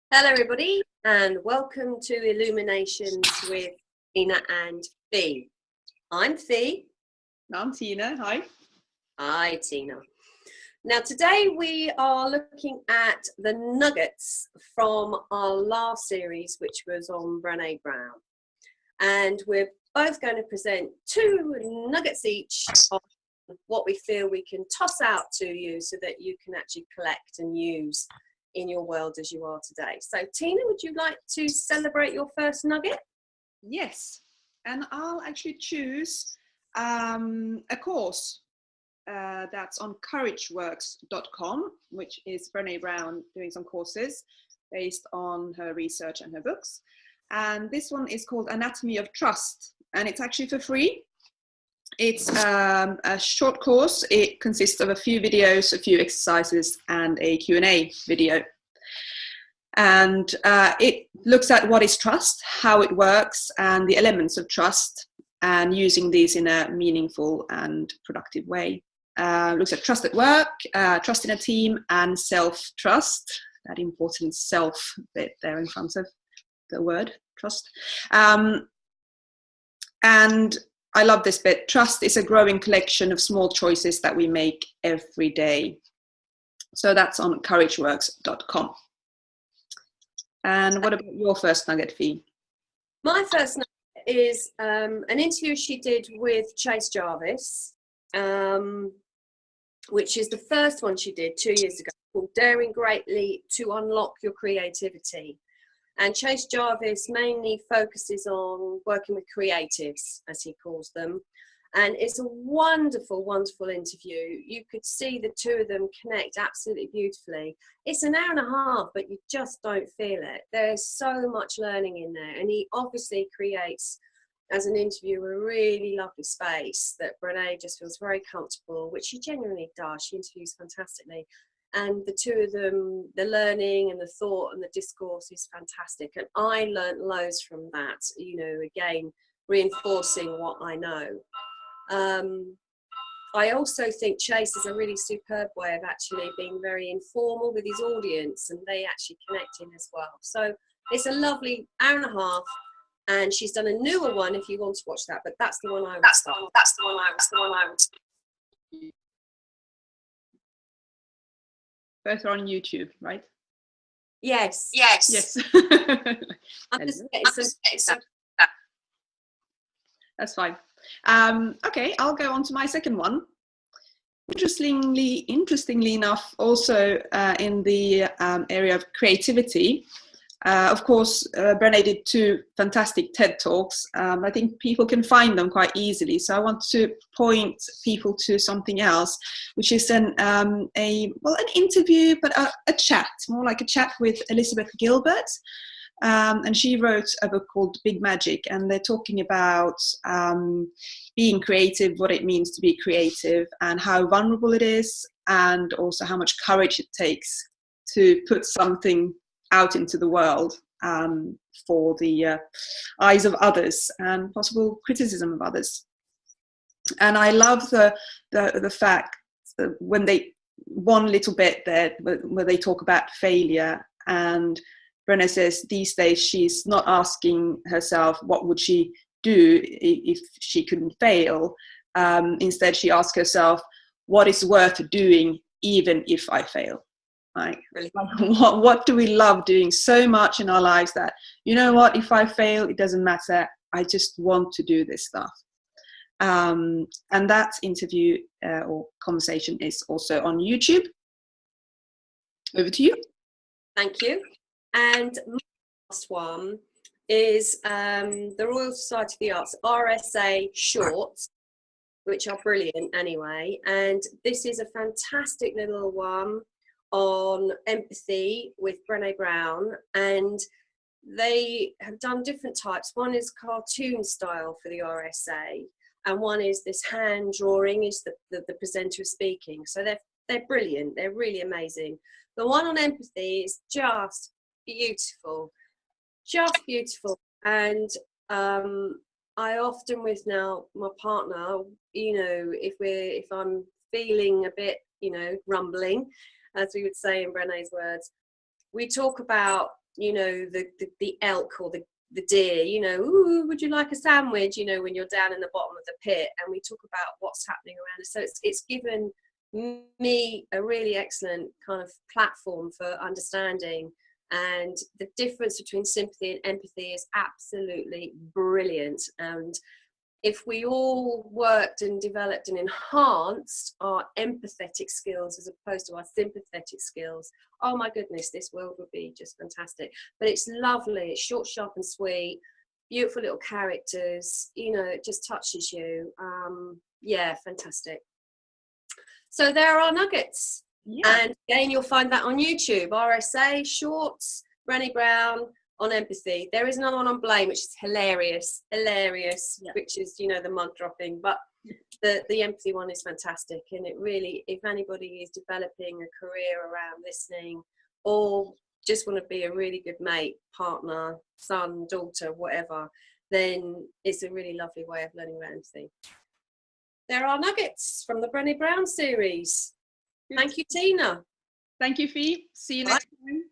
Hello everybody and welcome to Illuminations with Tiina and Fi. I'm Fi. I'm Tiina. Hi. Hi Tiina. Now today we are looking at the nuggets from our last series, which was on Brene Brown. And we're both going to present two nuggets each of what we feel we can toss out to you so that you can actually collect and use in your world as you are today. So Tiina, would you like to celebrate your first nugget? Yes, and I'll actually choose a course that's on courageworks.com, which is Brene Brown doing some courses based on her research and her books. And this one is called Anatomy of Trust, and it's actually for free. It's a short course. It consists of a few videos, a few exercises, and a Q&A video. And it looks at what is trust, how it works, and the elements of trust, and using these in a meaningful and productive way. Looks at trust at work, trust in a team, and self-trust. That important self bit there in front of the word trust. And I love this bit. Trust is a growing collection of small choices that we make every day. So that's on courageworks.com. And what about your first nugget, Fi? My first nugget is an interview she did with Chase Jarvis, which is the first one she did 2 years ago, called Daring Greatly to Unlock Your Creativity. And Chase Jarvis mainly focuses on working with creatives, as he calls them. And it's a wonderful, wonderful interview. You could see the two of them connect absolutely beautifully. It's an hour and a half, but you just don't feel it. There's so much learning in there. And he obviously creates, as an interviewer, a really lovely space that Brene just feels very comfortable, which she genuinely does. She interviews fantastically. And the two of them, the learning and the thought and the discourse is fantastic. And I learned loads from that, you know, again, reinforcing what I know. I also think Chase is a really superb way of actually being very informal with his audience, and they actually connect in as well. So it's a lovely hour and a half, and she's done a newer one if you want to watch that, but that's the one I would start. That's the one I would. Both are on YouTube, right? Yes. Yes. I'm just getting some. That's fine. Okay, I'll go on to my second one. Interestingly enough, also in the area of creativity. Of course, Brene did two fantastic TED Talks. I think people can find them quite easily. So I want to point people to something else, which is an interview, but a chat, more like a chat with Elisabeth Gilbert. And she wrote a book called Big Magic, and they're talking about being creative, what it means to be creative, and how vulnerable it is, and also how much courage it takes to put something out into the world for the eyes of others and possible criticism of others. And I love the fact that when they, one little bit there where they talk about failure, and Brene says these days she's not asking herself what would she do if she couldn't fail. Instead, she asks herself, what is worth doing even if I fail? Like, really? What do we love doing so much in our lives that, you know what, if I fail, it doesn't matter. I just want to do this stuff. And that interview or conversation is also on YouTube. Over to you. Thank you. And my last one is the Royal Society of the Arts, RSA Shorts, which are brilliant anyway. And this is a fantastic little one on empathy with Brene Brown. And they have done different types. One is cartoon style for the RSA, and one is this hand drawing, is the presenter speaking. So they're brilliant. They're really amazing. The one on empathy is just beautiful, and I often, with now my partner, you know, if I'm feeling a bit, you know, rumbling, as we would say in Brene's words, we talk about you know, the elk or the deer, you know, ooh, would you like a sandwich, you know, when you're down in the bottom of the pit, and we talk about what's happening around us. So it's given me a really excellent kind of platform for understanding, and the difference between sympathy and empathy is absolutely brilliant. And if we all worked and developed and enhanced our empathetic skills as opposed to our sympathetic skills, oh my goodness, this world would be just fantastic. But it's lovely, it's short, sharp and sweet, beautiful little characters, you know, it just touches you. Yeah, fantastic. So there are nuggets. Yeah. And again, you'll find that on YouTube, RSA, Shorts, Brene Brown, on empathy. There is another one on blame, which is hilarious, yeah. Which is, you know, the mug dropping, but the empathy one is fantastic. And it really, if anybody is developing a career around listening, or just want to be a really good mate, partner, son, daughter, whatever, then it's a really lovely way of learning about empathy. There are nuggets from the Brene Brown series. Good. Thank you, Tiina. Thank you, Fi. See you next time.